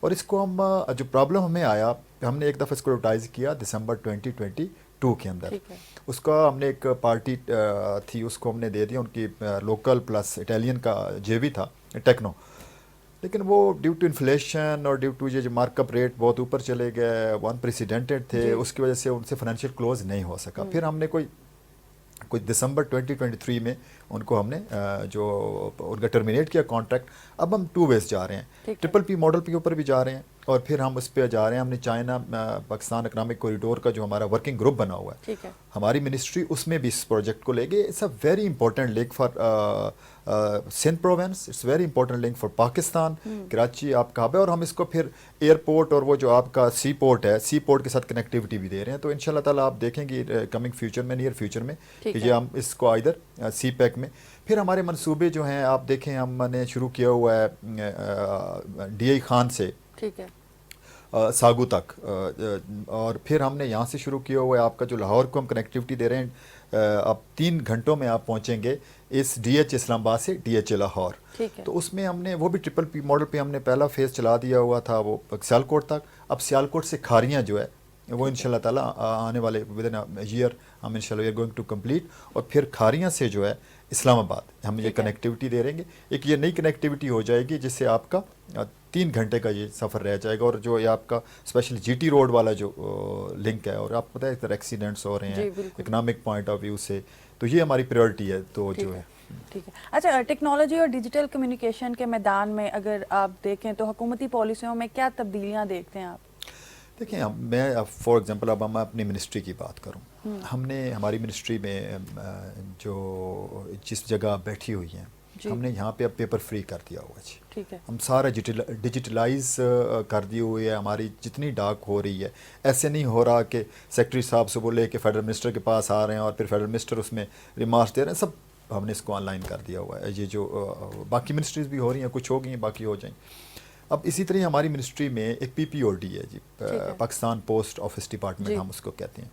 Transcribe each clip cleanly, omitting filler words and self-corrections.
اور اس کو ہم جو پرابلم ہمیں آیا، ہم نے ایک دفعہ اس کو ایڈورٹائز کیا دسمبر 2022 کے اندر. اس کا ہم نے ایک پارٹی تھی، اس کو ہم نے دے دیا، ان کی لوکل پلس اٹالین کا JV تھا ٹیکنو، لیکن وہ ڈیو ٹو انفلیشن اور ڈیو ٹو یہ جو مارک اپ ریٹ بہت اوپر چلے گئے، ون پریسیڈنٹڈ تھے، اس کی وجہ سے ان سے فائنینشیل کلوز نہیں ہو سکا. پھر ہم نے کوئی دسمبر 2023 میں ان کو ہم نے جو ان کا ٹرمینیٹ کیا کانٹریکٹ. اب ہم 2 ways جا رہے ہیں، PPP ماڈل کے اوپر بھی جا رہے ہیں، اور پھر ہم اس پہ جا رہے ہیں. ہم نے چائنا پاکستان اکنامک کوریڈور کا جو ہمارا ورکنگ گروپ بنا ہوا ہے، ہماری منسٹری اس میں بھی اس پروجیکٹ کو لے گئے. It's a very important link for Sindh province, it's very important link for Pakistan. Karachi آپ کا ہب ہے، اور ہم اس کو پھر ایئرپورٹ اور وہ جو آپ کا سی پورٹ ہے، سی پورٹ کے ساتھ کنیکٹیوٹی بھی دے رہے ہیں. تو ان شاء اللہ تعالیٰ آپ دیکھیں گے کمنگ فیوچر میں، نیئر فیوچر میں، کہ یہ ہم اس کو ادھر سی پیک میں. پھر ہمارے منصوبے جو ہیں آپ دیکھیں، ہم نے شروع کیا ہوا ہے DI خان سے ساگو تک، اور پھر ہم نے یہاں سے شروع کیا ہوا ہے آپ کا جو لاہور کو ہم کنیکٹیوٹی دے رہے ہیں. اب 3 گھنٹوں میں آپ پہنچیں گے اس DH اسلام آباد سے DH لاہور. تو اس میں ہم نے وہ بھی PPP ماڈل پہ ہم نے پہلا فیز چلا دیا ہوا تھا، وہ سیالکوٹ تک. اب سیالکوٹ سے کھاریاں جو ہے وہ ان شاء اللہ تعالیٰ آنے والے ود ان ایئر ہم ان شاء اللہ we are going to complete. اور پھر کھاریاں سے جو ہے اسلام آباد ہم یہ کنیکٹیوٹی دے رہیں گے. ایک یہ نئی کنیکٹیوٹی ہو جائے گی جس سے آپ کا 3 گھنٹے کا یہ سفر رہ جائے گا. اور جو یہ آپ کا اسپیشلی GT روڈ والا جو لنک ہے، اور آپ کو پتہ ہے ادھر ایکسیڈنٹس ہو رہے ہیں اکنامک پوائنٹ آف ویو سے، تو یہ ہماری پریورٹی ہے. تو جو ہے ٹھیک ہے. اچھا، ٹیکنالوجی اور ڈیجیٹل کمیونیکیشن کے میدان میں اگر آپ دیکھیں تو حکومتی پالیسیوں میں کیا تبدیلیاں دیکھتے ہیں آپ؟ دیکھیں، میں فار ایگزامپل اب ہم اپنی منسٹری کی بات کروں، ہم نے ہماری منسٹری میں جو جس جگہ بیٹھی ہوئی ہیں، ہم نے یہاں پہ اب پیپر فری کر دیا ہوا جی. ٹھیک ہے. ہم سارا ڈیجیٹلائز کر دی ہوئی ہے. ہماری جتنی ڈاک ہو رہی ہے، ایسے نہیں ہو رہا کہ سیکرٹری صاحب سے بولے کہ فیڈرل منسٹر کے پاس آ رہے ہیں اور پھر فیڈرل منسٹر اس میں ریمارکس دے رہے ہیں. سب ہم نے اس کو آن لائن کر دیا ہوا ہے. یہ جو باقی منسٹریز بھی ہو رہی ہیں، کچھ ہو گئی ہیں، باقی ہو جائیں. اب اسی طرح ہماری منسٹری میں ایک PPOD ہے جی، پاکستان پوسٹ آفس ڈپارٹمنٹ ہم اس کو کہتے ہیں.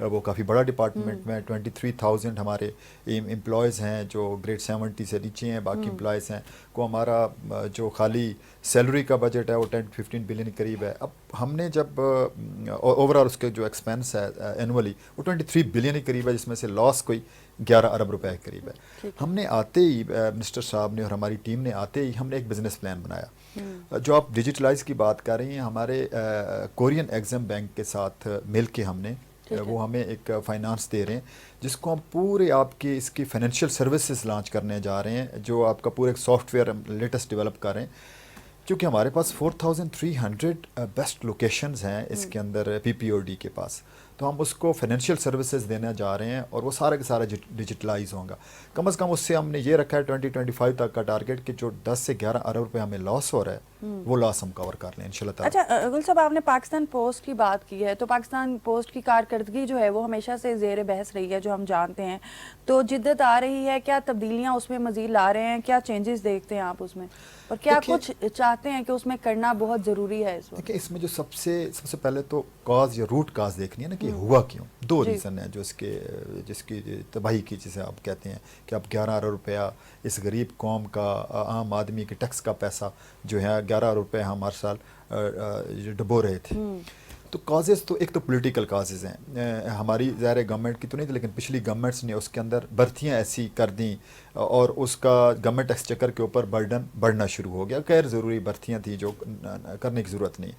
وہ کافی بڑا ڈپارٹمنٹ میں 23,000 ہمارے امپلائیز ہیں جو گریڈ 70 سے نیچے ہیں. باقی امپلائیز ہیں کو ہمارا جو خالی سیلری کا بجٹ ہے وہ 10-15 بلین قریب ہے. اب ہم نے جب اوور آل اس کے جو ایکسپینس ہے اینولی وہ 23 بلین قریب ہے، جس میں سے لاس کوئی 11 ارب روپے کے قریب ہے. ہم نے آتے ہی منسٹر صاحب نے اور ہماری ٹیم نے آتے ہی ہم نے ایک بزنس پلان بنایا. جو آپ ڈیجیٹلائز کی بات کر رہی ہیں، ہمارے کورین ایگزم بینک کے ساتھ مل کے ہم نے وہ ہمیں ایک فائنانس دے رہے ہیں جس کو ہم پورے آپ کی اس کی فائنینشیل سروسز لانچ کرنے جا رہے ہیں، جو آپ کا پورا ایک سافٹ ویئر ہم لیٹسٹ ڈیولپ کر رہے ہیں. چونکہ ہمارے پاس 4,300 بیسٹ لوکیشنز ہیں اس کے اندر PPOD کے پاس، تو ہم اس کو فائنینشیل سروسز دینے جا رہے ہیں اور وہ سارا کا سارا ڈیجیٹلائز ہوگا. کم از کم اس سے ہم نے یہ رکھا ہے 2025 تک کا ٹارگیٹ کہ جو 10 سے 11 ارب روپے ہمیں لاس ہو رہا ہے وہ لاس ہم کور کر لیں انشاءاللہ تعالی. اچھا گل صاحب، آپ نے پاکستان پوسٹ کی بات کی ہے، تو پاکستان پوسٹ کی کارکردگی جو ہے وہ ہمیشہ سے زیر بحث رہی ہے جو ہم جانتے ہیں. تو جدت آ رہی ہے، کیا تبدیلیاں اس میں مزید لا رہے ہیں، کیا چینجز دیکھتے ہیں آپ اس میں، اور کیا کچھ چاہتے ہیں کہ اس میں کرنا بہت ضروری ہے اس وقت؟ دیکھیں، اس میں جو سب سے پہلے تو کاز یا روٹ کاز دیکھنی ہے نا کہ ہوا کیوں. 2 ریزن ہیں جو جس کی تباہی کی، جسے آپ کہتے ہیں کہ اب 11 ارب روپیہ اس غریب قوم کا، عام آدمی کے ٹیکس کا پیسہ جو ہے 11 ارب روپے ہم ہر سال ڈبو رہے تھے. تو کازز تو ایک تو پولیٹیکل کازز ہیں، ہماری ظاہر گورنمنٹ کی تو نہیں تھی، لیکن پچھلی گورنمنٹس نے اس کے اندر بھرتیاں ایسی کر دیں اور اس کا گورنمنٹ ایکسچیکر کے اوپر برڈن بڑھنا شروع ہو گیا. غیر ضروری بھرتیاں تھیں جو کرنے کی ضرورت نہیں.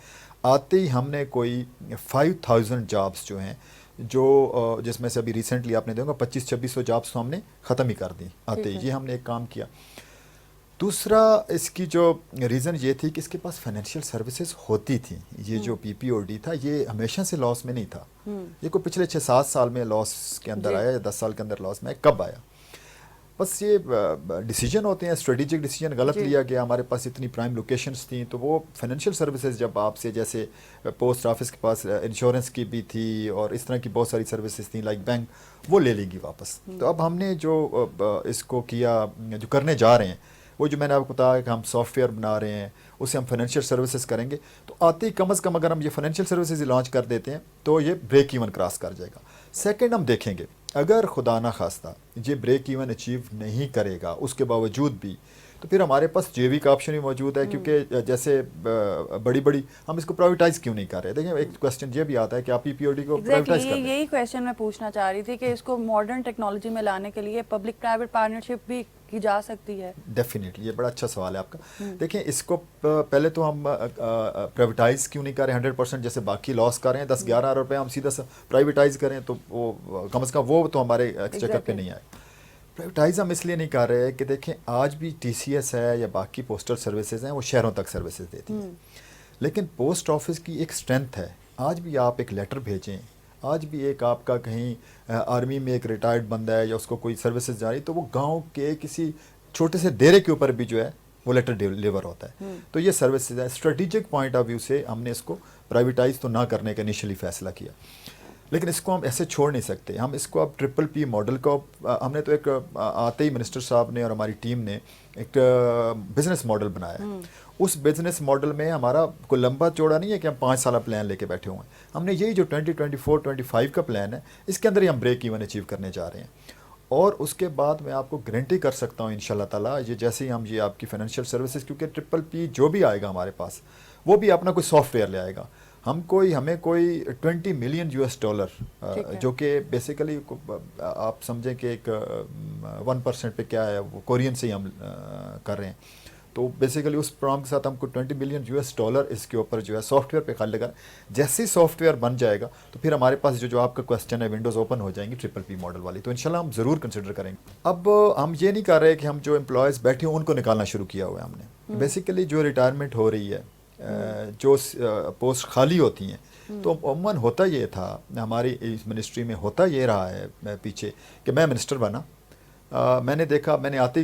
آتے ہی ہم نے کوئی 5,000 جابس جو ہیں جو جس میں سے ابھی ریسنٹلی آپ نے دیکھا 2,500-2,600 جابس تو ہم نے ختم ہی کر دی آتے ہی. یہ ہم نے ایک کام کیا. دوسرا اس کی جو ریزن یہ تھی کہ اس کے پاس فائنینشیل سروسز ہوتی تھیں. یہ جو PPOD تھا یہ ہمیشہ سے لاس میں نہیں تھا، یہ کوئی پچھلے 6-7 سال میں لاس کے اندر آیا یا 10 سال کے اندر لاس میں کب آیا. بس یہ ڈیسیجن ہوتے ہیں، اسٹریٹجک ڈیسیجن غلط لیا گیا. ہمارے پاس اتنی پرائم لوکیشنز تھیں تو وہ فائنینشیل سروسز جب آپ سے، جیسے پوسٹ آفس کے پاس انشورنس کی بھی تھی اور اس طرح کی بہت ساری سروسز تھیں لائک بینک، وہ لے لیں گی واپس. تو اب ہم نے جو اس کو کیا، جو کرنے جا رہے ہیں، وہ جو میں نے آپ کو بتایا کہ ہم سافٹ ویئر بنا رہے ہیں، اسے ہم فائنینشیل سروسز کریں گے. تو آتے ہی کم از کم اگر ہم یہ فائنینشیل سروسز لانچ کر دیتے ہیں تو یہ بریک ایون کراس کر جائے گا. سیکنڈ، ہم دیکھیں گے اگر خدا نہ خواستہ یہ بریک ایون اچیو نہیں کرے گا، اس کے باوجود بھی تو پھر ہمارے پاس JV کا آپشن بھی موجود ہے، کیونکہ جیسے بڑی ہم اس کو پرائیویٹائز کیوں نہیں کر رہے. دیکھیں ایک کویسچن یہ بھی آتا ہے کہ آپ PPOD کو پرائیویٹائز کر دیں. یہی کویشچن میں پوچھنا چاہ رہی تھی کہ اس کو ماڈرن ٹیکنالوجی میں لانے کے لیے پبلک پرائیویٹ پارٹنرشپ بھی کی جا سکتی ہے. ڈیفینیٹلی، یہ بڑا اچھا سوال ہے آپ کا. دیکھیں اس کو پہلے تو ہم پرائیویٹائز کیوں نہیں کر رہے 100%، جیسے باقی لاس کر رہے ہیں 10-11 روپے ہم سیدھا پرائیویٹائز کریں تو وہ کم از کم وہ تو ہمارے ایکسچیکر پہ نہیں آئے. پرائیویٹائز ہم اس لیے نہیں کر رہے کہ دیکھیں آج بھی TCS ہے یا باقی پوسٹل سروسز ہیں وہ شہروں تک سروسز دیتی ہیں، لیکن پوسٹ آفس کی ایک اسٹرینتھ ہے. آج بھی آپ ایک لیٹر بھیجیں، آج بھی ایک آپ کا کہیں آرمی میں ایک ریٹائرڈ بندہ ہے یا اس کو کوئی سروسز جاری تو وہ گاؤں کے کسی چھوٹے سے ڈیرے کے اوپر بھی جو ہے وہ لیٹر ڈیلیور ہوتا ہے. تو یہ سروسز ہے. اسٹریٹجک پوائنٹ آف ویو سے ہم نے اس کو پرائیویٹائز تو نہ کرنے کا انیشلی فیصلہ کیا، لیکن اس کو ہم ایسے چھوڑ نہیں سکتے. ہم اس کو اب PPP ماڈل کو ہم نے تو ایک آتے ہی منسٹر صاحب نے اور ہماری ٹیم نے ایک بزنس ماڈل بنایا. اس بزنس ماڈل میں ہمارا کوئی لمبا چوڑا نہیں ہے کہ ہم 5 سالہ پلان لے کے بیٹھے ہوئے ہیں. ہم نے یہی جو 2024-25 کا پلان ہے اس کے اندر ہی ہم بریک ایون اچیو کرنے جا رہے ہیں. اور اس کے بعد میں آپ کو گارنٹی کر سکتا ہوں انشاءاللہ تعالیٰ یہ جیسے ہی ہم یہ آپ کی فائنینشیل سروسز، کیونکہ PPP جو بھی آئے گا ہمارے پاس وہ بھی اپنا کوئی سافٹ ویئر لے آئے گا. ہمیں کوئی $20 ملین جو کہ بیسیکلی آپ سمجھیں کہ ایک 1% پہ کیا ہے وہ کورین سے ہی ہم کر رہے ہیں. تو بیسیکلی اس پروگرام کے ساتھ ہم کو $20 ملین اس کے اوپر جو ہے سافٹ ویئر پہ خالی لگا. جیسے ہی سافٹ ویئر بن جائے گا تو پھر ہمارے پاس جو آپ کا کویسچن ہے ونڈوز اوپن ہو جائیں گی PPP ماڈل والی. تو انشاءاللہ ہم ضرور کنسیڈر کریں گے. اب ہم یہ نہیں کر رہے کہ ہم جو امپلائیز بیٹھے ہیں ان کو نکالنا شروع کیا ہوا ہے ہم نے. بیسیکلی جو ریٹائرمنٹ ہو رہی ہے، جو پوسٹ خالی ہوتی ہیں، تو عموماً ہوتا یہ تھا ہماری اس منسٹری میں، ہوتا یہ رہا ہے پیچھے کہ میں منسٹر بنا، میں نے دیکھا، میں نے آتے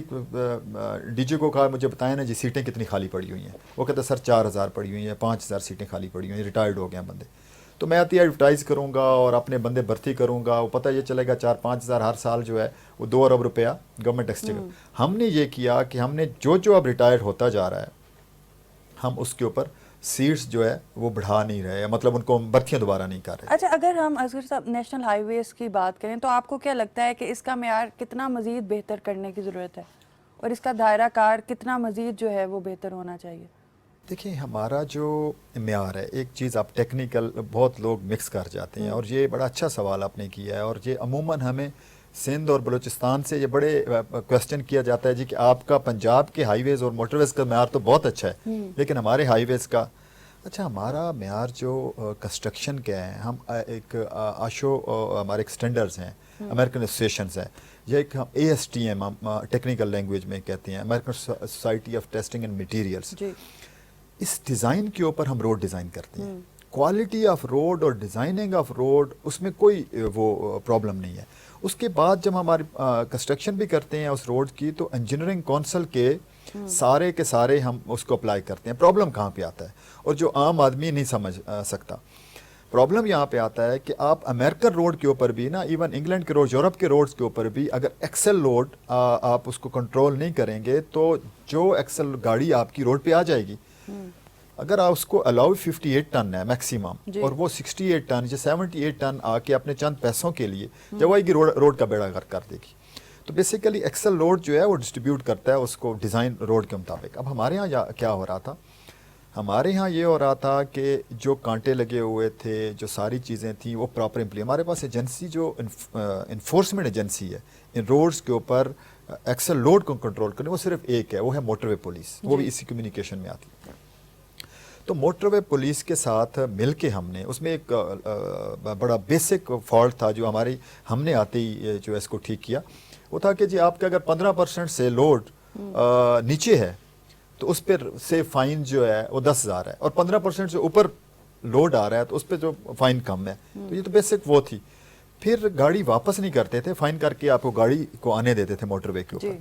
DG کو کہا مجھے بتائیں نا جی سیٹیں کتنی خالی پڑی ہوئی ہیں. وہ کہتا سر 4000 پڑی ہوئی ہیں، 5000 سیٹیں خالی پڑی ہوئی ہیں، ریٹائرڈ ہو گئے ہیں بندے. تو میں آتی ایڈورٹائز کروں گا اور اپنے بندے بھرتی کروں گا، وہ پتہ یہ چلے گا 4-5 ہزار ہر سال جو ہے وہ 2 ارب روپیہ گورنمنٹ ایکسچیکر. ہم نے یہ کیا کہ ہم نے جو اب ریٹائر ہوتا جا رہا ہے ہم اس کے اوپر سیٹس جو ہے وہ بڑھا نہیں رہے، مطلب ان کو بھرتیاں دوبارہ نہیں کر رہے. اچھا، اگر ہم اصغر صاحب نیشنل ہائی ویز کی بات کریں تو آپ کو کیا لگتا ہے کہ اس کا معیار کتنا مزید بہتر کرنے کی ضرورت ہے اور اس کا دائرہ کار کتنا مزید جو ہے وہ بہتر ہونا چاہیے؟ دیکھیں ہمارا جو معیار ہے، ایک چیز آپ ٹیکنیکل بہت لوگ مکس کر جاتے ہیں، اور یہ بڑا اچھا سوال آپ نے کیا ہے. اور یہ عموماً ہمیں سندھ اور بلوچستان سے یہ بڑے کویسچن کیا جاتا ہے جی کہ آپ کا پنجاب کے ہائی ویز اور موٹر ویز کا معیار تو بہت اچھا ہے، لیکن ہمارے ہائی ویز کا اچھا. ہمارا معیار جو کنسٹرکشن کا ہے، ہم ایک آشو ہمارے ایک اسٹینڈرڈز ہیں، امریکن ایسوسیشنز ہیں، یہ ایک ہم ASTM ہم ٹیکنیکل لینگویج میں کہتے ہیں، American Society of Testing and Materials. اس ڈیزائن کے اوپر ہم روڈ ڈیزائن کرتے ہیں. کوالٹی آف روڈ اور ڈیزائننگ آف روڈ اس میں کوئی وہ پرابلم نہیں ہے. اس کے بعد جب ہماری کنسٹرکشن بھی کرتے ہیں اس روڈ کی تو انجینئرنگ کونسل کے سارے کے سارے ہم اس کو اپلائی کرتے ہیں. پرابلم کہاں پہ آتا ہے اور جو عام آدمی نہیں سمجھ سکتا، پرابلم یہاں پہ آتا ہے کہ آپ امریکن روڈ کے اوپر بھی نا، ایون انگلینڈ کے روڈ، یورپ کے روڈز کے اوپر بھی اگر ایکسل لوڈ آپ اس کو کنٹرول نہیں کریں گے تو جو ایکسل گاڑی آپ کی روڈ پہ آ جائے گی، اگر آپ اس کو الاؤ 58 ٹن ہے میکسیمم اور وہ 68 ٹن یا 78 ٹن آ کے اپنے چند پیسوں کے لیے جب آئے گی روڈ کا بیڑا غرق کر دے گی. تو بیسیکلی ایکسل لوڈ جو ہے وہ ڈسٹریبیوٹ کرتا ہے اس کو ڈیزائن روڈ کے مطابق. اب ہمارے ہاں کیا ہو رہا تھا، ہمارے ہاں یہ ہو رہا تھا کہ جو کانٹے لگے ہوئے تھے، جو ساری چیزیں تھیں وہ پراپر ہمارے پاس ایجنسی جو انفورسمنٹ ایجنسی ہے ان روڈز کے اوپر ایکسل لوڈ کو کنٹرول کرنے، وہ صرف ایک ہے، وہ ہے موٹر وے پولیس. وہ بھی اسی کمیونیکیشن میں آتی ہے. تو موٹر وے پولیس کے ساتھ مل کے ہم نے اس میں ایک بڑا بیسک فالٹ تھا جو ہم نے آتے ہی جو اس کو ٹھیک کیا. وہ تھا کہ جی آپ کا اگر 15% سے لوڈ نیچے ہے تو اس پہ سے فائن جو ہے وہ 10,000 ہے، اور 15% سے اوپر لوڈ آ رہا ہے تو اس پہ جو فائن کم ہے. تو یہ تو بیسک وہ تھی. پھر گاڑی واپس نہیں کرتے تھے، فائن کر کے آپ کو گاڑی کو آنے دیتے تھے موٹر وے کے اوپر.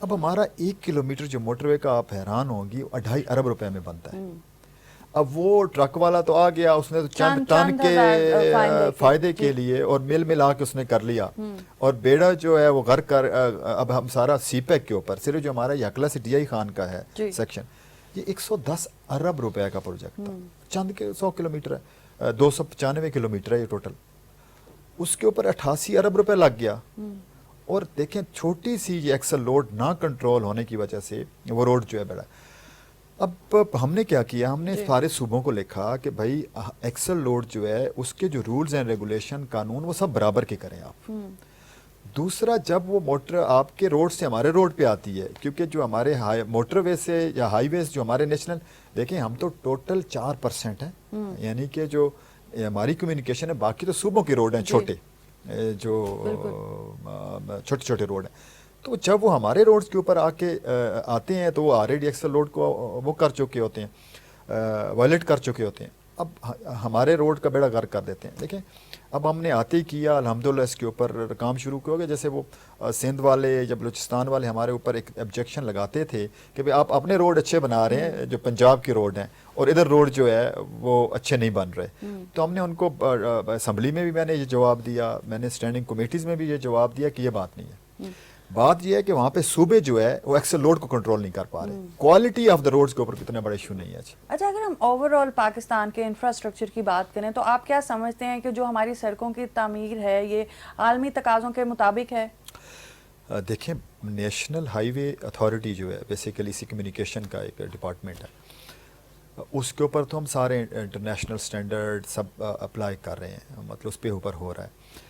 اب ہمارا 1 کلومیٹر جو موٹر وے کا آپ حیران ہوں گی 2.5 ارب روپے میں بنتا ہے. اب وہ ٹرک والا تو آ گیا، اس نے تو چند ٹن کے فائدے کے لیے اور مل ملا کے اس نے کر لیا، اور بیڑا جو ہے وہ غرق کر. اب ہم سارا سی پیک کے اوپر صرف جو ہمارا یکلا سے DI خان کا ہے سیکشن، یہ 110 ارب روپے کا پروجیکٹ تھا. چند کے 100 کلومیٹر ہے، 295 کلومیٹر ہے یہ ٹوٹل. اس کے اوپر 88 ارب روپے لگ گیا. اور دیکھیں چھوٹی سی یہ ایکسل لوڈ نہ کنٹرول ہونے کی وجہ سے وہ روڈ جو ہے بڑا. اب ہم نے کیا کیا, ہم نے سارے صوبوں کو لکھا کہ بھائی ایکسل لوڈ جو ہے اس کے جو رولز اینڈ ریگولیشن قانون وہ سب برابر کے کریں آپ. دوسرا, جب وہ موٹر آپ کے روڈ سے ہمارے روڈ پہ آتی ہے, کیونکہ جو ہمارے موٹر وے سے یا ہائی ویز جو ہمارے نیشنل, دیکھیں ہم تو ٹوٹل 4% ہیں, یعنی کہ جو ہماری کمیونیکیشن ہے باقی تو صوبوں کے روڈ ہیں چھوٹے, جو چھوٹے چھوٹے روڈ ہیں. تو جب وہ ہمارے روڈز کے اوپر آ کے آتے ہیں تو وہ آلریڈی ایکسل لوڈ کو وہ کر چکے ہوتے ہیں, وائلیٹ کر چکے ہوتے ہیں. اب ہمارے روڈ کا بیڑا غرق کر دیتے ہیں. دیکھیں اب ہم نے آتے ہی کیا الحمدللہ اس کے اوپر کام شروع ہو گیا. جیسے وہ سندھ والے یا بلوچستان والے ہمارے اوپر ایک آبجیکشن لگاتے تھے کہ بھئی آپ اپنے روڈ اچھے بنا رہے ہیں جو پنجاب کے روڈ ہیں, اور ادھر روڈ جو ہے وہ اچھے نہیں بن رہے. تو ہم نے ان کو اسمبلی میں بھی میں نے یہ جواب دیا, میں نے اسٹینڈنگ کمیٹیز میں بھی یہ جواب دیا کہ یہ بات نہیں ہے. بات یہ ہے کہ وہاں پہ صوبے جو ہے وہ ایکسل لوڈ کو کنٹرول نہیں کر پا رہے. کوالٹی آف دا روڈز کے اوپر کتنا بڑا ایشو نہیں ہے. اچھا, اگر ہم اوور آل پاکستان کے انفراسٹرکچر کی بات کریں تو آپ کیا سمجھتے ہیں کہ جو ہماری سڑکوں کی تعمیر ہے یہ عالمی تقاضوں کے مطابق ہے؟ دیکھیں نیشنل ہائی وے اتھارٹی جو ہے بیسیکلی اسی کمیونیکیشن کا ایک ڈپارٹمنٹ ہے, اس کے اوپر تو ہم سارے انٹرنیشنل سٹینڈرڈ سب اپلائی کر رہے ہیں, مطلب اس پہ اوپر ہو رہا ہے.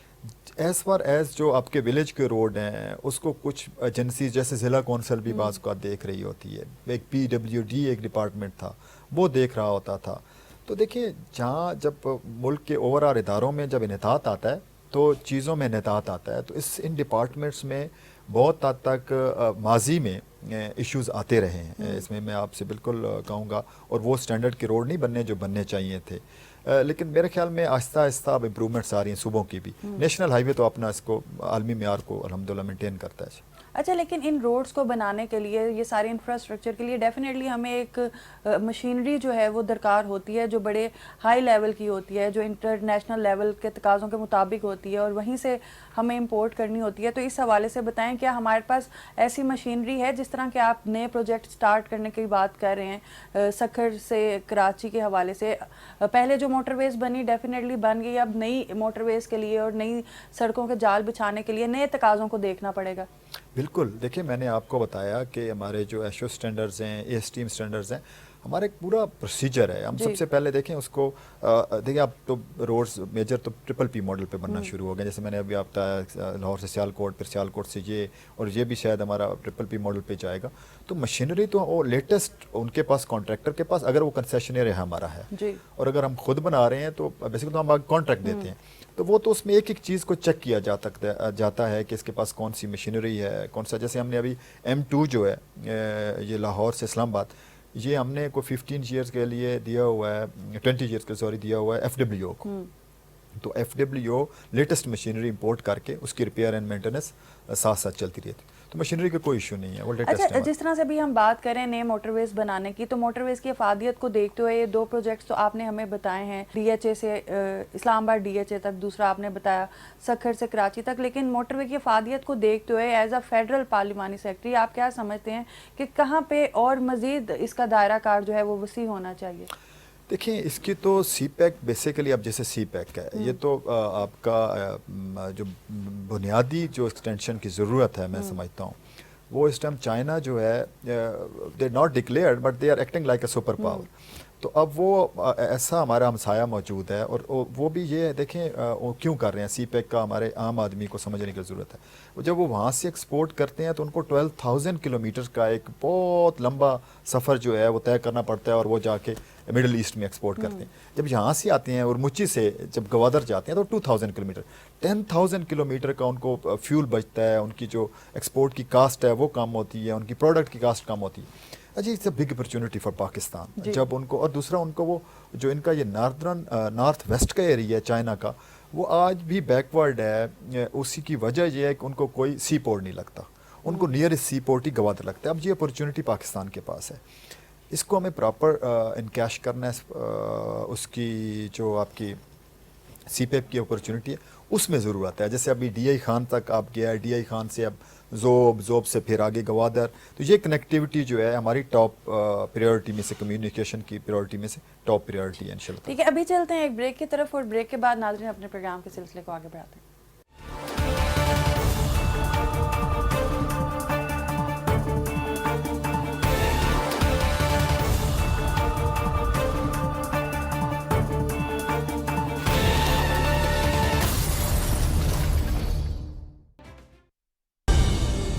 ایز فار ایز جو آپ کے ولیج کے روڈ ہیں اس کو کچھ ایجنسیز جیسے ضلع کونسل بھی بعض کا دیکھ رہی ہوتی ہے, ایک PWD ایک ڈپارٹمنٹ تھا وہ دیکھ رہا ہوتا تھا. تو دیکھیں جہاں جب ملک کے اوور آل اداروں میں جب انحطاط آتا ہے تو چیزوں میں انحطاط آتا ہے. تو ان ڈپارٹمنٹس میں بہت حد تک ماضی میں ایشوز آتے رہے ہیں, اس میں آپ سے بالکل کہوں گا, اور وہ سٹینڈرڈ کے روڈ نہیں بننے جو بننے چاہیے تھے. لیکن میرے خیال میں آہستہ آہستہ اب امپرومنٹس آ رہی ہیں صوبوں کی بھی. نیشنل ہائی وے تو اپنا اس کو عالمی معیار کو الحمدللہ مینٹین کرتا ہے. اچھا, لیکن ان روڈز کو بنانے کے لیے, یہ سارے انفراسٹرکچر کے لیے ڈیفینیٹلی ہمیں ایک مشینری جو ہے وہ درکار ہوتی ہے جو بڑے ہائی لیول کی ہوتی ہے, جو انٹرنیشنل لیول کے تقاضوں کے مطابق ہوتی ہے, اور وہیں سے ہمیں امپورٹ کرنی ہوتی ہے. تو اس حوالے سے بتائیں کیا ہمارے پاس ایسی مشینری ہے جس طرح کہ آپ نئے پروجیکٹ سٹارٹ کرنے کی بات کر رہے ہیں سکھر سے کراچی کے حوالے سے؟ پہلے جو موٹر ویز بنی ڈیفینیٹلی بن گئی, اب نئی موٹر ویز کے لیے اور نئی سڑکوں کے جال بچھانے کے لیے نئے تقاضوں کو دیکھنا پڑے گا. بالکل, دیکھیں میں نے آپ کو بتایا کہ ہمارے جو ایشو سٹینڈرڈز ہیں, ASTM سٹینڈرڈز ہیں, ہمارا ایک پورا پروسیجر ہے. ہم سب سے پہلے دیکھیں اس کو, دیکھیں اب تو روڈز میجر تو PPP ماڈل پہ بننا شروع ہو گئے. جیسے میں نے ابھی آپ بتایا لاہور سے سیالکوٹ, پھر سیالکوٹ سے یہ, اور یہ بھی شاید ہمارا PPP ماڈل پہ جائے گا. تو مشینری تو وہ لیٹسٹ ان کے پاس, کانٹریکٹر کے پاس, اگر وہ کنسیشنر ہے ہمارا ہے, اور اگر ہم خود بنا رہے ہیں تو بیسیکلی تو ہم کانٹریکٹ دیتے ہیں. تو وہ تو اس میں ایک ایک چیز کو چیک کیا جاتا ہے کہ اس کے پاس کون سی مشینری ہے, کون سا. جیسے ہم نے ابھی M2 جو ہے یہ لاہور سے اسلام آباد, یہ ہم نے کوئی 15 ایئرس کے لیے دیا ہوا ہے, 20 ایئرس کے دیا ہوا ہے FWO کو. تو FWO لیٹسٹ مشینری امپورٹ کر کے اس کی ریپیئر اینڈ مینٹیننس ساتھ ساتھ چلتی رہتی. تو مشینری کا کوئی ایشو نہیں ہے, وہ لیٹسٹ ہے. اچھا, جس طرح سے بھی ہم بات کریں نئے موٹر ویز بنانے کی, تو موٹر ویز کی افادیت کو دیکھتے ہوئے یہ 2 پروجیکٹس تو آپ نے ہمیں بتائے ہیں, DHA سے اسلام آباد DHA تک, دوسرا آپ نے بتایا سکھر سے کراچی تک. لیکن موٹر وے کی افادیت کو دیکھتے ہوئے ایز اے فیڈرل پارلیمانی سیکرٹری آپ کیا سمجھتے ہیں کہ کہاں پہ اور مزید اس کا دائرہ کار جو ہے وہ وسیع ہونا چاہیے؟ دیکھیں اس کی تو CPEC بیسیکلی, اب جیسے CPEC ہے یہ تو آپ کا جو بنیادی جو ایکسٹینشن کی ضرورت ہے میں سمجھتا ہوں وہ اس ٹائم چائنا جو ہے they not declared but they are acting like a superpower. تو اب وہ ایسا ہمارا ہمسایہ موجود ہے, اور وہ بھی یہ دیکھیں وہ کیوں کر رہے ہیں. CPEC کا ہمارے عام آدمی کو سمجھنے کی ضرورت ہے. جب وہ وہاں سے ایکسپورٹ کرتے ہیں تو ان کو 12,000 کلومیٹر کا ایک بہت لمبا سفر جو ہے وہ طے کرنا پڑتا ہے, اور وہ جا کے مڈل ایسٹ میں ایکسپورٹ کرتے ہیں. جب یہاں سے آتے ہیں اور مچی سے جب گوادر جاتے ہیں تو 2,000 کلومیٹر, 10,000 کلومیٹر کا ان کو فیول بچتا ہے. ان کی جو ایکسپورٹ کی کاسٹ ہے وہ کم ہوتی ہے, ان کی پروڈکٹ کی کاسٹ کم ہوتی ہے. جی it's a big opportunity for Pakistan جب ان کو, اور دوسرا ان کو وہ جو ان کا یہ نارتھ ویسٹ کا ایریا ہے چائنا کا, وہ آج بھی بیکورڈ ہے. اسی کی وجہ یہ ہے کہ ان کو کوئی سی پورٹ نہیں لگتا, ان کو نیئرسٹ سی پورٹ ہی گوادر لگتا ہے. اب یہ اپرچونٹی پاکستان کے پاس ہے, اس کو ہمیں پراپر انکیش کرنا ہے. اس کی جو آپ کی CPEC کی اپرچونٹی ہے اس میں ضرورت ہے. جیسے ابھی DI خان تک آپ گیا, DI خان سے اب زوب سے پھر آگے گوادر, تو یہ کنیکٹیوٹی جو ہے ہماری ٹاپ پریورٹی میں سے, کمیونیکیشن کی پریورٹی میں سے ٹاپ پریورٹی ہے انشاءاللہ. ٹھیک ہے, ابھی چلتے ہیں ایک بریک کی طرف, اور بریک کے بعد ناظرین اپنے پروگرام کے سلسلے کو آگے بڑھاتے ہیں.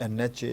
NHA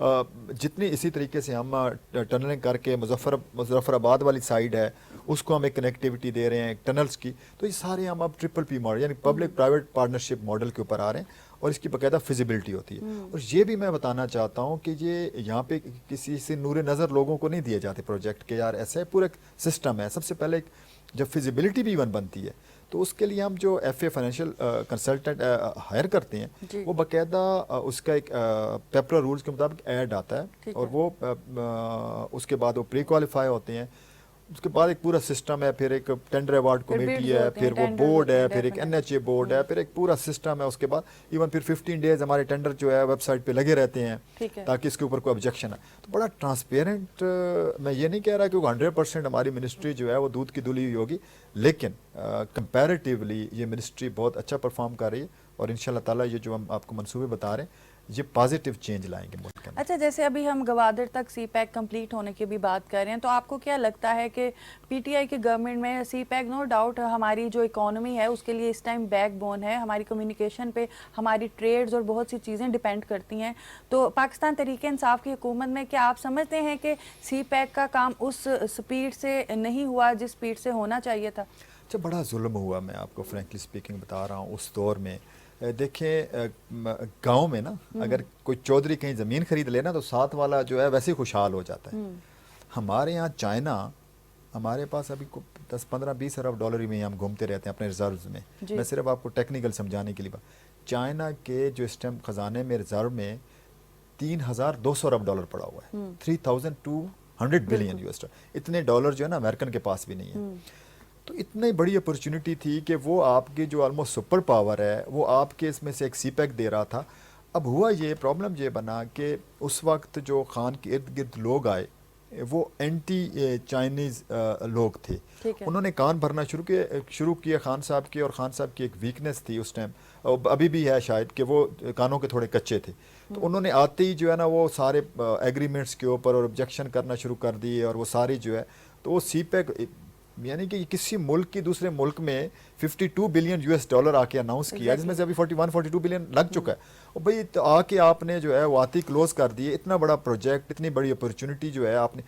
جتنی اسی طریقے سے ہم ٹنلنگ کر کے مظفر آباد والی سائڈ ہے اس کو ہم ایک کنیکٹیوٹی دے رہے ہیں ٹنلز کی, تو یہ سارے ہم اب ٹرپل پی ماڈل یعنی پبلک پرائیویٹ پارٹنرشپ ماڈل کے اوپر آ رہے ہیں, اور اس کی باقاعدہ فیزیبلٹی ہوتی ہے. اور یہ بھی میں بتانا چاہتا ہوں کہ یہ یہاں پہ کسی سے نور نظر لوگوں کو نہیں دیے جاتے پروجیکٹ کہ یار ایسا ہے, پورا سسٹم ہے. سب سے پہلے جب فیزیبلٹی بھی ایون بنتی ہے تو اس کے لیے ہم جو F A financial consultant hire کرتے ہیں وہ باقاعدہ اس کا ایک پیپرا رولز کے مطابق ایڈ آتا ہے, اور وہ اس کے بعد وہ پری کوالیفائی ہوتے ہیں. اس کے بعد ایک پورا سسٹم ہے, پھر ایک ٹینڈر ایوارڈ کمیٹی ہے, پھر وہ بورڈ ہے, پھر ایک NHA بورڈ ہے, پھر ایک پورا سسٹم ہے. اس کے بعد ایون پھر 15 ڈیز ہمارے ٹینڈر جو ہے ویب سائٹ پہ لگے رہتے ہیں تاکہ اس کے اوپر کوئی آبجیکشن ہے. تو بڑا ٹرانسپیرنٹ, میں یہ نہیں کہہ رہا کہ 100% ہماری منسٹری جو ہے وہ دودھ کی دھلی ہوئی ہوگی, لیکن کمپیریٹیولی یہ منسٹری بہت اچھا پرفارم کر رہی ہے, اور انشاءاللہ تعالیٰ یہ جو ہم آپ کو منصوبے بتا رہے ہیں یہ پازیٹیو چینج لائیں گے ملک کے اندر. اچھا, جیسے ابھی ہم گوادر تک سی پیک کمپلیٹ ہونے کی بھی بات کر رہے ہیں, تو آپ کو کیا لگتا ہے کہ PTI کی گورنمنٹ میں سی پیک نو ڈاؤٹ ہماری جو اکانومی ہے اس کے لیے اس ٹائم بیک بون ہے, ہماری کمیونیکیشن پہ ہماری ٹریڈز اور بہت سی چیزیں ڈیپینڈ کرتی ہیں, تو پاکستان تحریک انصاف کی حکومت میں کیا آپ سمجھتے ہیں کہ سی پیک کا کام اس سپیڈ سے نہیں ہوا جس سپیڈ سے ہونا چاہیے تھا؟ اچھا, بڑا ظلم ہوا, میں آپ کو فرینکلی اسپیکنگ بتا رہا ہوں. اس دور میں دیکھیں گاؤں میں نا اگر کوئی چودھری کہیں زمین خرید لینا تو ساتھ والا جو ہے ویسے ہی خوشحال ہو جاتا ہے. ہمارے یہاں چائنا, ہمارے پاس ابھی 10-15-20 ارب ڈالر میں ہم گھومتے رہتے ہیں اپنے ریزروز میں. میں صرف آپ کو ٹیکنیکل سمجھانے کے لیے بات, چائنا کے جو اس ٹائم خزانے میں ریزرو میں 3,200 ارب ڈالر پڑا ہوا ہے, 3,200 بلین US ڈالر. اتنے ڈالر جو ہے نا امریکن کے پاس بھی نہیں ہے. تو اتنی بڑی اپرچونٹی تھی کہ وہ آپ کے جو آلموسٹ سپر پاور ہے وہ آپ کے اس میں سے ایک سی پیک دے رہا تھا. اب ہوا یہ پرابلم یہ بنا کہ اس وقت جو خان کے ارد گرد لوگ آئے وہ اینٹی چائنیز لوگ تھے. انہوں نے کان بھرنا شروع کیا خان صاحب کے, اور خان صاحب کی ایک ویکنیس تھی اس ٹائم, ابھی بھی ہے شاید, کہ وہ کانوں کے تھوڑے کچے تھے. تو انہوں نے آتے ہی جو ہے نا وہ سارے ایگریمنٹس کے اوپر اور آبجیکشن کرنا شروع کر دیے, اور وہ ساری جو ہے تو وہ سی پیک یعنی کہ کسی ملک کی دوسرے ملک میں 52 بلین US ڈالر آ کے اناؤنس کیا, جس میں سے ابھی 41-42 بلین لگ چکا ہے. اور بھئی آ کے آپ نے جو ہے وہ آتی کلوز کر دیے. اتنا بڑا پروجیکٹ, اتنی بڑی اپرچونٹی جو ہے آپ نے,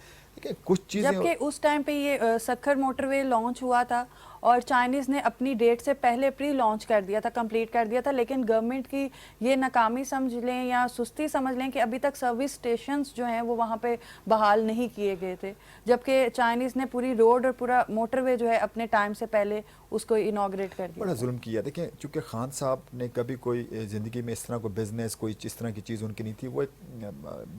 کچھ چیزیں, جبکہ اس ٹائم پہ یہ سکھر موٹر وے لانچ ہوا تھا اور چائنیز نے اپنی ڈیٹ سے پہلے پری لانچ کر دیا تھا, کمپلیٹ کر دیا تھا, لیکن گورنمنٹ کی یہ ناکامی سمجھ لیں یا سستی سمجھ لیں کہ ابھی تک سروس سٹیشنز جو ہیں وہ وہاں پہ بحال نہیں کیے گئے تھے, جبکہ چائنیز نے پوری روڈ اور پورا موٹر وے جو ہے اپنے ٹائم سے پہلے اس کو انوگریٹ کر دیا. بڑا ظلم کیا. دیکھیں چونکہ خان صاحب نے کبھی کوئی زندگی میں اس طرح کوئی بزنس, کوئی اس طرح کی چیز ان کی نہیں تھی. وہ ایک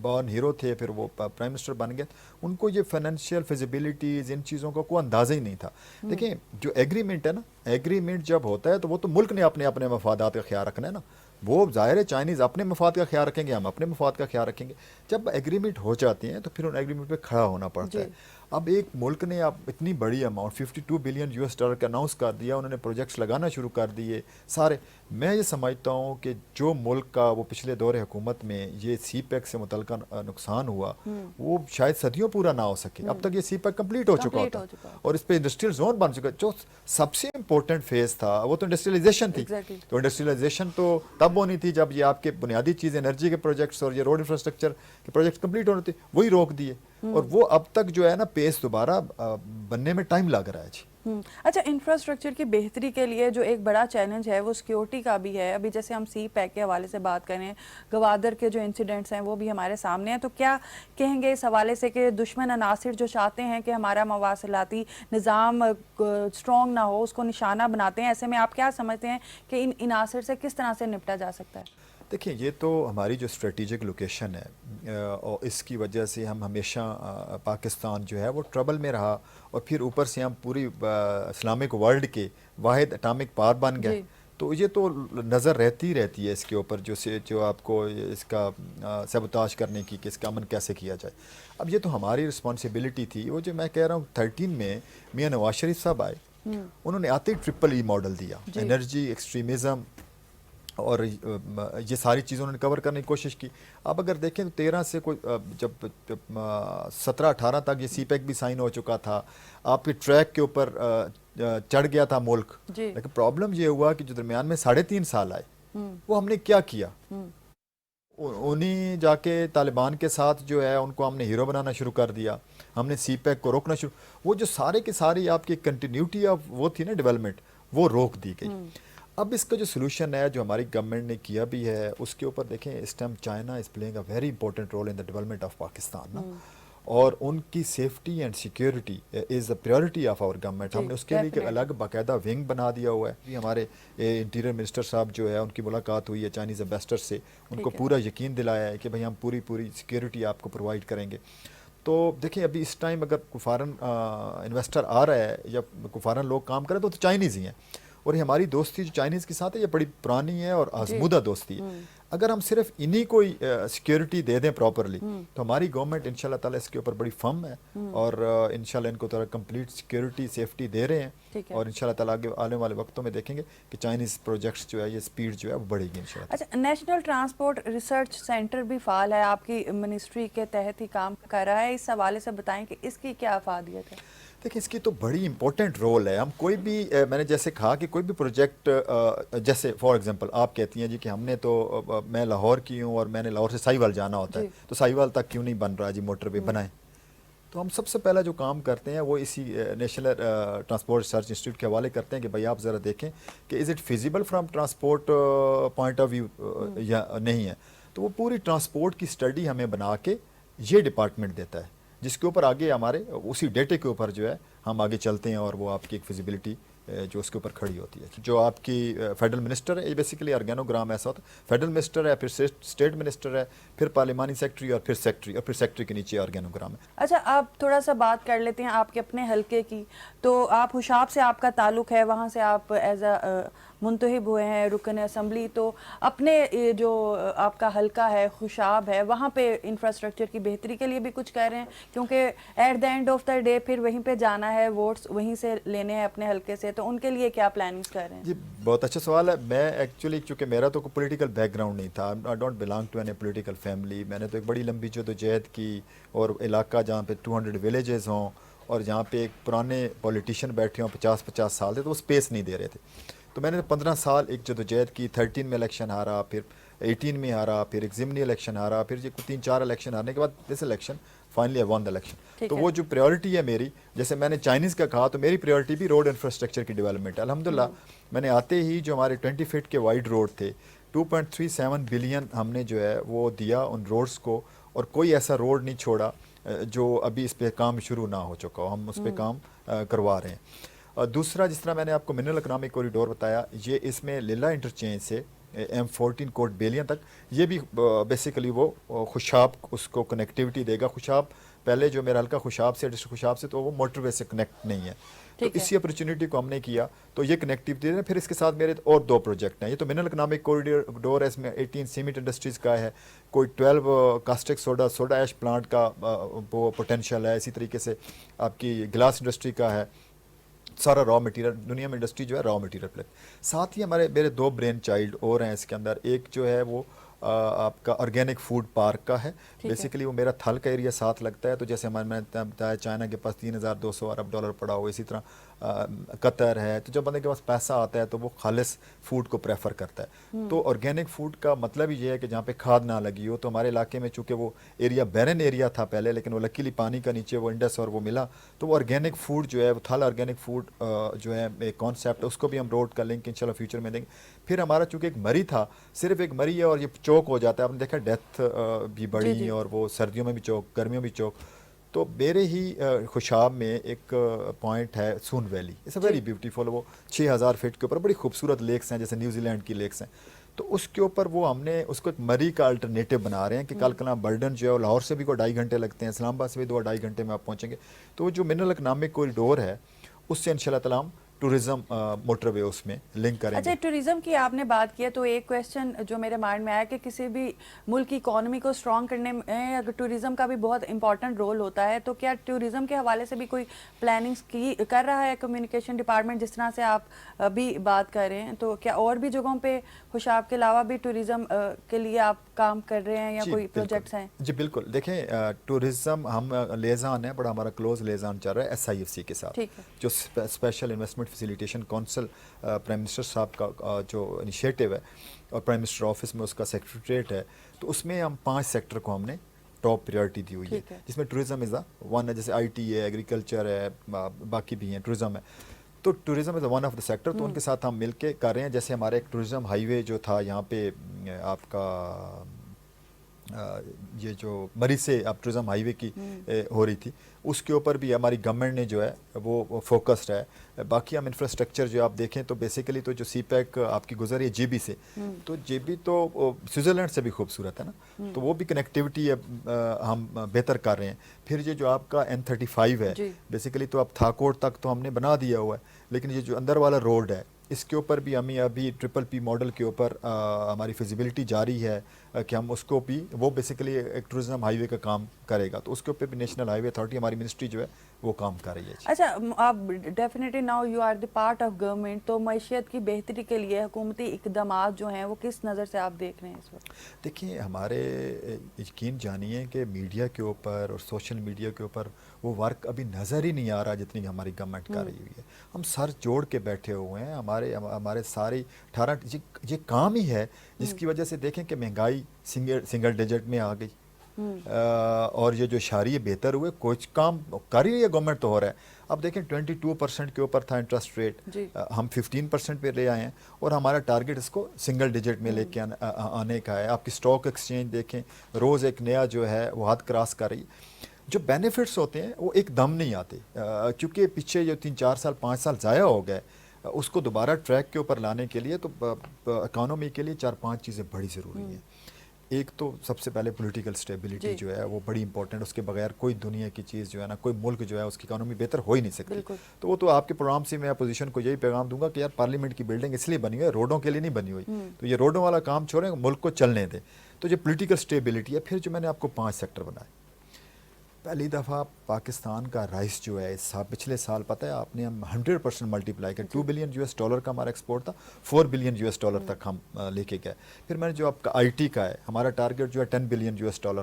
بورن ہیرو تھے, پھر وہ پرائم منسٹر بن گئے. ان کو یہ فائنینشیل فیزیبلٹیز ان چیزوں کا کوئی اندازہ ہی نہیں تھا. دیکھیں جو ایگریمنٹ ہے نا, ایگریمنٹ جب ہوتا ہے تو وہ تو ملک نے اپنے مفادات کا خیال رکھنا ہے نا. وہ ظاہر ہے چائنیز اپنے مفاد کا خیال رکھیں گے, ہم اپنے مفاد کا خیال رکھیں گے. جب ایگریمنٹ ہو جاتے ہیں تو پھر ان ایگریمنٹ پہ کھڑا ہونا پڑتا ہے. اب ایک ملک نے اب اتنی بڑی اماؤنٹ 52 بلین US ڈالر کا اناؤنس کر دیا, انہوں نے پروجیکٹس لگانا شروع کر دیے سارے. میں یہ سمجھتا ہوں کہ جو ملک کا وہ پچھلے دور حکومت میں یہ سی پیک سے متعلقہ نقصان ہوا وہ شاید صدیوں پورا نہ ہو سکے. اب تک یہ سی پیک کمپلیٹ ہو چکا ہوتا اور اس پہ انڈسٹریل زون بن چکا. جو سب سے امپورٹنٹ فیز تھا وہ تو انڈسٹریلائزیشن تھی. تو انڈسٹریلائزیشن تو تب ہونی تھی جب یہ آپ کے بنیادی چیز انرجی کے پروجیکٹس اور یہ روڈ انفراسٹرکچر کے پروجیکٹس کمپلیٹ ہونے تھے, وہی روک دیے. اور وہ اب تک جو ہے نا پیس دوبارہ بننے میں ٹائم لگ رہا ہے. جی اچھا, انفراسٹرکچر کی بہتری کے لیے جو ایک بڑا چیلنج ہے وہ سیکیورٹی کا بھی ہے. ابھی جیسے ہم سی پیک کے حوالے سے بات کریں, گوادر کے جو انسیڈنٹس ہیں وہ بھی ہمارے سامنے ہیں, تو کیا کہیں گے اس حوالے سے کہ دشمن عناصر جو چاہتے ہیں کہ ہمارا مواصلاتی نظام اسٹرانگ نہ ہو اس کو نشانہ بناتے ہیں, ایسے میں آپ کیا سمجھتے ہیں کہ ان عناصر سے کس طرح سے نپٹا جا سکتا ہے؟ دیکھیں یہ تو ہماری جو اسٹریٹجک لوکیشن ہے اور اس کی وجہ سے ہم ہمیشہ پاکستان جو ہے وہ ٹربل میں رہا, اور پھر اوپر سے ہم پوری اسلامک ورلڈ کے واحد اٹامک پاور بن گئے. تو یہ تو نظر رہتی ہے اس کے اوپر جو آپ کو اس کا سیبوتاج کرنے کی, کہ اس کا امن کیسے کیا جائے. اب یہ تو ہماری رسپانسبلٹی تھی. وہ جو میں کہہ رہا ہوں 13 میں میاں نواز شریف صاحب آئے, انہوں نے آتے ہی ٹرپل ای ماڈل دیا, انرجی, ایکسٹریمزم اور یہ ساری چیزوں نے کور کرنے کی کوشش کی. آپ اگر دیکھیں تو 13 سے کوئی جب 17-18 تک یہ سی پیک بھی سائن ہو چکا تھا, آپ کے ٹریک کے اوپر چڑھ گیا تھا ملک. لیکن پرابلم یہ ہوا کہ جو درمیان میں 3.5 سال آئے وہ ہم نے کیا انہیں جا کے طالبان کے ساتھ جو ہے ان کو ہم نے ہیرو بنانا شروع کر دیا, ہم نے سی پیک کو روکنا شروع, وہ جو سارے کی ساری آپ کی کنٹینیوٹی آف وہ تھی نا ڈیولپمنٹ, وہ روک دی گئی. اب اس کا جو سلوشن ہے جو ہماری گورنمنٹ نے کیا بھی ہے اس کے اوپر دیکھیں, اس time China is playing a very important role in the development of Pakistan نا, اور ان کی safety and security is a priority of our government. ہم نے اس کے لیے ایک الگ باقاعدہ ونگ بنا دیا ہوا ہے. بھی ہمارے انٹیریئر منسٹر صاحب جو ہے ان کی ملاقات ہوئی ہے چائنیز امبیسڈر سے, ان کو پورا یقین دلایا ہے کہ بھئی ہم پوری سیکیورٹی آپ کو پرووائڈ کریں گے. تو دیکھیں ابھی اس ٹائم اگر کوئی فارن انویسٹر آ رہا ہے یا کوئی فارن لوگ کام کریں تو چائنیز ہی ہیں, اور یہ ہماری دوستی جو چائنیز کے ساتھ ہے یہ بڑی پرانی ہے اور آزمودہ دوستی ہے. اگر ہم صرف انہی کو سیکیورٹی دے دیں پراپرلی تو ہماری گورنمنٹ ان شاء اللہ تعالیٰ اس کے اوپر بڑی فرم ہے, اور ان شاء اللہ ان کو تو کمپلیٹ سیکیورٹی سیفٹی دے رہے ہیں, اور ان شاء اللہ تعالیٰ آنے والے وقتوں میں دیکھیں گے کہ چائنیز پروجیکٹس جو ہے یہ سپیڈ جو ہے وہ بڑھے گی ان شاء اللہ. اچھا, نیشنل ٹرانسپورٹ ریسرچ سینٹر بھی فعال ہے آپ کی منسٹری کے تحت ہی کام کر رہا ہے, اس حوالے سے بتائیں کہ اس کی کیا افادیت ہے؟ دیکھیں اس کی تو بڑی امپورٹنٹ رول ہے. ہم کوئی بھی میں نے جیسے کہا کہ کوئی بھی پروجیکٹ جیسے فار ایگزامپل آپ کہتی ہیں جی کہ ہم نے تو میں لاہور کی ہوں اور میں نے لاہور سے ساہیوال جانا ہوتا ہے, تو ساہیوال تک کیوں نہیں بن رہا جی موٹر وے بنائیں. تو ہم سب سے پہلا جو کام کرتے ہیں وہ اسی نیشنل ٹرانسپورٹ ریسرچ انسٹیٹیوٹ کے حوالے کرتے ہیں کہ بھائی آپ ذرا دیکھیں کہ is it feasible from transport point of view یا نہیں ہے. تو وہ پوری ٹرانسپورٹ کی اسٹڈی ہمیں بنا کے یہ ڈپارٹمنٹ دیتا ہے, جس کے اوپر آگے ہمارے اسی ڈیٹے کے اوپر جو ہے ہم آگے چلتے ہیں, اور وہ آپ کی ایک فیزیبلٹی جو اس کے اوپر کھڑی ہوتی ہے. جو آپ کی فیڈرل منسٹر ہے, یہ بیسیکلی آرگینوگرام ایسا ہوتا ہے, فیڈرل منسٹر ہے, پھر اسٹیٹ منسٹر ہے, پھر پارلیمانی سیکٹری, اور پھر سیکٹری, اور پھر سیکٹری کے نیچے آرگینوگرام ہے. اچھا, آپ تھوڑا سا بات کر لیتے ہیں آپ کے اپنے حلقے کی. تو آپ ہوشاب سے آپ کا تعلق ہے, وہاں سے آپ ایز اے منتخب ہوئے ہیں رکن اسمبلی, تو اپنے جو آپ کا حلقہ ہے خوشاب ہے وہاں پہ انفراسٹرکچر کی بہتری کے لیے بھی کچھ کہہ رہے ہیں, کیونکہ at the end of the day پھر وہیں پہ جانا ہے, ووٹس وہیں سے لینے ہیں اپنے حلقے سے, تو ان کے لیے کیا پلاننگز کر رہے ہیں؟ جی بہت اچھا سوال ہے. میں ایکچولی چونکہ میرا تو کوئی پولیٹیکل بیک گراؤنڈ نہیں تھا, I don't belong to any political family. میں نے تو ایک بڑی لمبی جدوجہد کی, اور علاقہ جہاں پہ 200 ولیجز ہوں اور جہاں پہ ایک پرانے پولیٹیشین بیٹھے ہوں 50 سال تھے, تو وہ اسپیس نہیں دے رہے تھے. تو میں نے 15 سال ایک جدوجہد کی, 13 میں الیکشن ہارا, پھر 18 میں ہارا, پھر ایک ضمنی الیکشن ہارا, پھر یہ 3-4 الیکشن ہارنے کے بعد this election finally I won the election. تو وہ جو پریورٹی ہے میری, جیسے میں نے چائنیز کا کہا, تو میری پریورٹی بھی روڈ انفراسٹرکچر کی ڈیولپمنٹ ہے. الحمدللہ میں نے آتے ہی جو ہمارے 20 فٹ کے وائڈ روڈ تھے 2.37 بلین ہم نے جو ہے وہ دیا ان روڈز کو, اور کوئی ایسا روڈ نہیں چھوڑا جو ابھی اس پہ کام شروع نہ ہو چکا ہو. ہم اس پہ کام کروا رہے ہیں. دوسرا, جس طرح میں نے آپ کو منرل اکنامک کوریڈور بتایا, یہ اس میں لیلا انٹرچینج سے M14 کوٹ بیلیاں تک, یہ بھی بیسیکلی وہ خوشاب اس کو کنیکٹیوٹی دے گا. خوشاب پہلے جو میرا حلقہ خوشاب سے, ڈسٹرکٹ خوشاب سے, تو وہ موٹر وے سے کنیکٹ نہیں ہے, تو اسی اپرچونیٹی کو ہم نے کیا, تو یہ کنیکٹیوٹی دے. پھر اس کے ساتھ میرے اور 2 پروجیکٹ ہیں. یہ تو منرل اکنامک کوریڈور ہے, اس میں 18 سیمنٹ انڈسٹریز کا ہے, کوئی 12 کاسٹک سوڈا ایش پلانٹ کا وہ پوٹینشیل ہے. اسی طریقے سے آپ کی گلاس انڈسٹری کا ہے. سارا را مٹیریل, دنیا میں انڈسٹری جو ہے را مٹیریل پہ. ساتھ ہی میرے 2 برین چائلڈ اور ہیں اس کے اندر. ایک جو ہے وہ آپ کا آرگینک فوڈ پارک کا ہے. بیسیکلی وہ میرا تھل کا ایریا ساتھ لگتا ہے. تو جیسے میں نے بتایا چائنا کے پاس $3,200 ارب پڑا ہو, اسی طرح قطر ہے. تو جب بندے کے پاس پیسہ آتا ہے تو وہ خالص فوڈ کو پریفر کرتا ہے. تو آرگینک فوڈ کا مطلب یہ ہے کہ جہاں پہ کھاد نہ لگی ہو. تو ہمارے علاقے میں چونکہ وہ ایریا بیرن ایریا تھا پہلے, لیکن وہ لکیلی پانی کا نیچے وہ انڈس اور وہ ملا, تو وہ آرگینک فوڈ جو ہے وہ تھل آرگینک فوڈ جو ہے ایک کانسیپٹ, اس کو بھی ہم روڈ کا لنک انشاءاللہ فیوچر میں دیں گے. پھر ہمارا چونکہ ایک مری تھا, صرف ایک مری ہے اور یہ چوک ہو جاتا ہے. آپ نے دیکھا ڈیتھ بھی بڑی, اور وہ سردیوں میں بھی چوک, گرمیوں میں بھی چوک. تو میرے ہی خوشاب میں ایک پوائنٹ ہے Soon valley. It's a very beautiful, وہ 6000 فٹ کے اوپر بڑی خوبصورت لیکس ہیں, جیسے نیوزی لینڈ کی لیکس ہیں. تو اس کے اوپر وہ ہم نے اس کو ایک مری کا الٹرنیٹیو بنا رہے ہیں کہ کل کلاں برڈن جو ہے لاہور سے بھی کوئی 2.5 گھنٹے لگتے ہیں, اسلام آباد سے بھی 2.5 گھنٹے میں آپ پہنچیں گے. تو جو منرل اکنامک کوریڈور ہے اس سے انشاءاللہ تعالی ہم ٹورزم موٹر وے اس میں لنک کریں گے. اچھا, ٹورزم کی آپ نے بات کیا, تو ایک کویسچن جو میرے مائنڈ میں آیا کہ کسی بھی ملک کی اکانومی کو اسٹرانگ کرنے میں اگر ٹورزم کا بھی بہت امپورٹنٹ رول ہوتا ہے, تو کیا ٹورزم کے حوالے سے بھی کوئی پلاننگز کر رہا ہے کمیونیکیشن ڈپارٹمنٹ, جس طرح سے آپ بھی بات کر رہے ہیں؟ تو کیا اور بھی جگہوں پہ خوشاب کے علاوہ بھی ٹورزم کے لیے آپ کام کر رہے ہیں یا کوئی پروجیکٹس ہیں؟ جی بالکل. دیکھیں ٹورزم ہم لیزان ہیں, بڑا ہمارا کلوز لیزان چل رہا ہے SIFC کے ساتھ, جو special investment facilitation council prime minister صاحب کا جو انیشیٹو ہے اور پرائم منسٹر آفس میں اس کا سیکریٹریٹ ہے, تو اس میں ہم 5 سیکٹر کو ہم نے ٹاپ پریورٹی دی ہوئی ہے, جس میں ٹورزم از ون ہے, جیسے آئی ٹی ہے, ایگریکلچر ہے, باقی بھی ہیں, ٹورزم ہے. تو tourism is one of the sector, تو ان کے ساتھ ہم مل کے کر رہے ہیں. جیسے ہمارے ایک ٹورزم ہائی وے جو تھا یہاں پہ آپ کا یہ جو مری سے اب ٹورزم ہائی وے کی ہو رہی تھی, اس کے اوپر بھی ہماری گورنمنٹ نے جو ہے وہ فوکسڈ ہے. باقی ہم انفراسٹرکچر جو آپ دیکھیں تو بیسیکلی تو جو سی پیک آپ کی گزر ہے جے بی سے, تو جے بی تو سوئٹزرلینڈ سے بھی خوبصورت ہے نا, تو وہ بھی کنیکٹیوٹی ہم بہتر کر رہے ہیں. پھر یہ جو آپ کا N35 ہے بیسیکلی تو اب تھاکوٹ تک تو ہم نے بنا دیا ہوا ہے, لیکن یہ جو اندر والا روڈ ہے اس کے اوپر بھی ہمیں ابھی PPP ماڈل کے اوپر ہماری فیزیبلٹی جاری ہے کہ ہم اس کو بھی, وہ بیسیکلی ایک ٹورزم ہائی وے کا کام کرے گا, تو اس کے اوپر بھی نیشنل ہائی وے اتھارٹی ہماری منسٹری جو ہے وہ کام کر رہی ہے. اچھا, آپ definitely now you are the part of government, تو معیشت کی بہتری کے لیے حکومتی اقدامات جو ہیں وہ کس نظر سے آپ دیکھ رہے ہیں اس وقت؟ دیکھیں, ہمارے یقین جانیے کہ میڈیا کے اوپر اور سوشل میڈیا کے اوپر وہ ورک ابھی نظر ہی نہیں آ رہا جتنی ہماری گورنمنٹ کر رہی ہوئی ہے. ہم سر جوڑ کے بیٹھے ہوئے ہیں, ہمارے سارے 18 یہ کام ہی ہے جس کی وجہ سے دیکھیں کہ مہنگائی سنگل ڈیجٹ میں آ گئی, اور یہ جو اشاریے بہتر ہوئے, کچھ کام کر ہی رہی ہے گورنمنٹ تو ہو رہا ہے. اب دیکھیں 22% کے اوپر تھا انٹرسٹ ریٹ, ہم 15% پہ لے آئے ہیں, اور ہمارا ٹارگٹ اس کو سنگل ڈیجٹ میں لے کے آنے کا ہے. آپ کی اسٹاک ایکسچینج دیکھیں, روز ایک نیا جو ہے وہ حد کراس کر رہی ہے. جو بینیفٹس ہوتے ہیں وہ ایک دم نہیں آتے, کیونکہ پیچھے جو 3-4 سال 5 سال ضائع ہو گئے, اس کو دوبارہ ٹریک کے اوپر لانے کے لیے تو اکانومی کے لیے 4-5 چیزیں بڑی ضروری ہیں. ایک تو سب سے پہلے پولیٹیکل سٹیبلٹی جو ہے وہ بڑی امپورٹنٹ, اس کے بغیر کوئی دنیا کی چیز جو ہے نا, کوئی ملک جو ہے اس کی اکانومی بہتر ہو ہی نہیں سکتی. تو وہ تو آپ کے پروگرام سے میں اپوزیشن کو یہی پیغام دوں گا کہ یار پارلیمنٹ کی بلڈنگ اس لیے بنی ہوئی ہے, روڈوں کے لیے نہیں بنی ہوئی, تو یہ روڈوں والا کام چھوڑیں, ملک کو چلنے دیں. تو جو پولیٹیکل سٹیبلٹی ہے. پھر جو میں نے آپ کو 5 سیکٹر بنائے, پہلی دفعہ پاکستان کا رائس جو ہے پچھلے سال پتہ ہے آپ نے, ہم 100% ملٹیپلائی کر, $2 بلین کا ہمارا ایکسپورٹ تھا, $4 بلین تک ہم لے کے گئے. پھر میں نے جو آپ کا آئی ٹی کا ہے, ہمارا ٹارگٹ جو ہے $10 بلین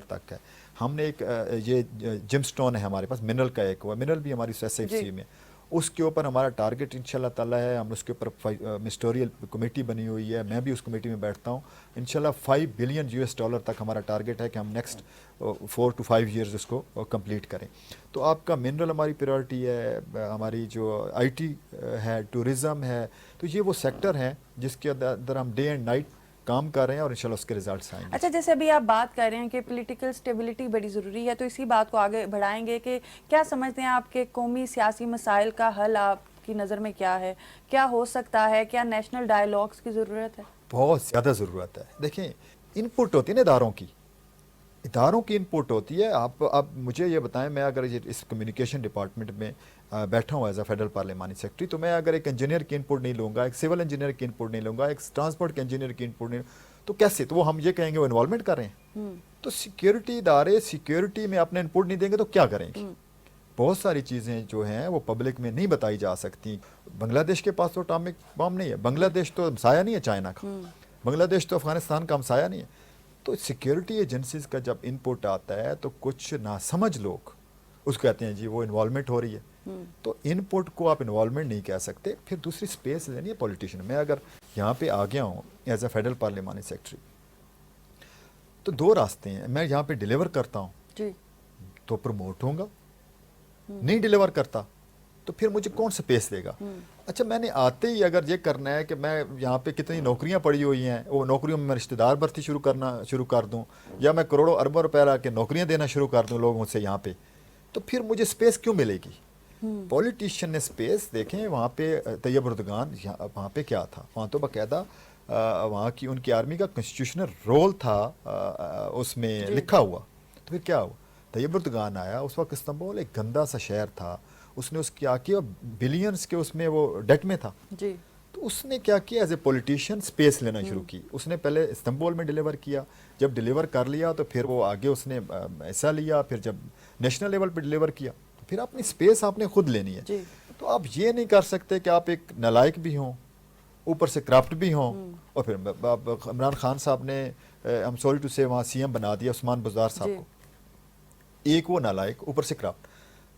تک ہے. ہم نے ایک یہ جم سٹون ہے ہمارے پاس, منرل کا ایک ہوا, منرل بھی ہماری SFC میں, اس کے اوپر ہمارا ٹارگٹ انشاءاللہ تعالیٰ ہے, ہم اس کے اوپر مسٹوریل کمیٹی بنی ہوئی ہے, میں بھی اس کمیٹی میں بیٹھتا ہوں. انشاءاللہ $5 بلین تک ہمارا ٹارگٹ ہے کہ ہم نیکسٹ 4 to 5 years اس کو کمپلیٹ کریں. تو آپ کا منرل ہماری پریورٹی ہے, ہماری جو آئی ٹی ہے, ٹورزم ہے, تو یہ وہ سیکٹر ہیں جس کے اندر ہم ڈے اینڈ نائٹ کام کر رہے ہیں, اور انشاءاللہ اس کے ریزلٹس آئیں گے. اچھا, جیسے ابھی آپ بات کر رہے ہیں کہ پولیٹیکل سٹیبلٹی بڑی ضروری ہے, تو اسی بات کو آگے بڑھائیں گے کہ کیا سمجھتے ہیں آپ کے قومی سیاسی مسائل کا حل آپ کی نظر میں کیا ہے, کیا ہو سکتا ہے, کیا نیشنل ڈائیلاگس کی ضرورت ہے؟ بہت زیادہ ضرورت ہے. دیکھیں, ان پٹ ہوتی ہے نا اداروں کی ان پٹ ہوتی ہے. آپ اب مجھے یہ بتائیں, میں اگر اس کمیونیکیشن ڈپارٹمنٹ میں بیٹھا ہوں ایز اے فیڈرل پارلیمانی سیکرٹری, تو میں اگر ایک انجینئر کی ان پٹ نہیں لوں گا, ایک سول انجینئر کی ان پٹ نہیں لوں گا, ایک ٹرانسپورٹ کے انجینئر کی ان پٹ نہیں, تو کیسے؟ تو وہ ہم یہ کہیں گے وہ انوالومنٹ کر رہے ہیں. تو سیکیورٹی ادارے سیکیورٹی میں اپنے ان پٹ نہیں دیں گے تو کیا کریں گے؟ بہت ساری چیزیں جو ہیں وہ پبلک میں نہیں بتائی جا سکتی. بنگلہ دیش کے پاس تو اٹامک بم نہیں ہے, بنگلہ دیش تو ہمسایہ نہیں ہے چائنا کا, بنگلہ دیش تو افغانستان کا ہمسایہ نہیں ہے. تو سیکیورٹی ایجنسیز کا جب ان پٹ آتا ہے تو کچھ ناسمجھ لوگ اس کو کہتے ہیں جی وہ انوالومنٹ ہو رہی ہے. تو ان پٹ کو آپ انوالومنٹ نہیں کہہ سکتے. پھر دوسری سپیس لینی ہے پولیٹیشین. میں اگر یہاں پہ آ گیا ہوں ایز اے فیڈرل پارلیمانی سیکرٹری, تو 2 راستے ہیں. میں یہاں پہ ڈیلیور کرتا ہوں تو پروموٹ ہوں گا, نہیں ڈیلیور کرتا تو پھر مجھے کون سپیس دے گا؟ اچھا, میں نے آتے ہی اگر یہ کرنا ہے کہ میں یہاں پہ کتنی نوکریاں پڑی ہوئی ہیں, وہ نوکریوں میں رشتہ دار بھرتی شروع کر دوں, یا میں کروڑوں اربوں روپے لا کے نوکریاں دینا شروع کر دوں لوگوں سے یہاں پہ, تو پھر مجھے سپیس کیوں ملے گی؟ پولیٹیشین نے سپیس دیکھیں وہاں پہ طیب اردگان وہاں پہ کیا تھا, وہاں تو باقاعدہ وہاں کی ان کی آرمی کا کنسٹیٹیوشنل رول تھا اس میں لکھا ہوا. تو پھر کیا ہوا؟ طیب اردگان آیا, اس وقت استنبول ایک گندا سا شہر تھا, اس نے اس کیا کیا, بلینز کے اس میں وہ ڈیٹ میں تھا. تو اس نے کیا کیا, ایز اے پولیٹیشین سپیس لینا شروع کی. اس نے پہلے استنبول میں ڈیلیور کیا, جب ڈیلیور کر لیا تو پھر وہ آگے اس نے حصہ لیا, پھر جب نیشنل لیول پہ ڈیلیور کیا تو پھر اپنی سپیس آپ نے خود لینی ہے. تو آپ یہ نہیں کر سکتے کہ آپ ایک نالائق بھی ہوں, اوپر سے کرپٹ بھی ہوں, اور پھر عمران خان صاحب نے ہم سوری ٹو سے وہاں CM بنا دیا عثمان بزدار صاحب کو, ایک وہ نالائق اوپر سے کرپٹ.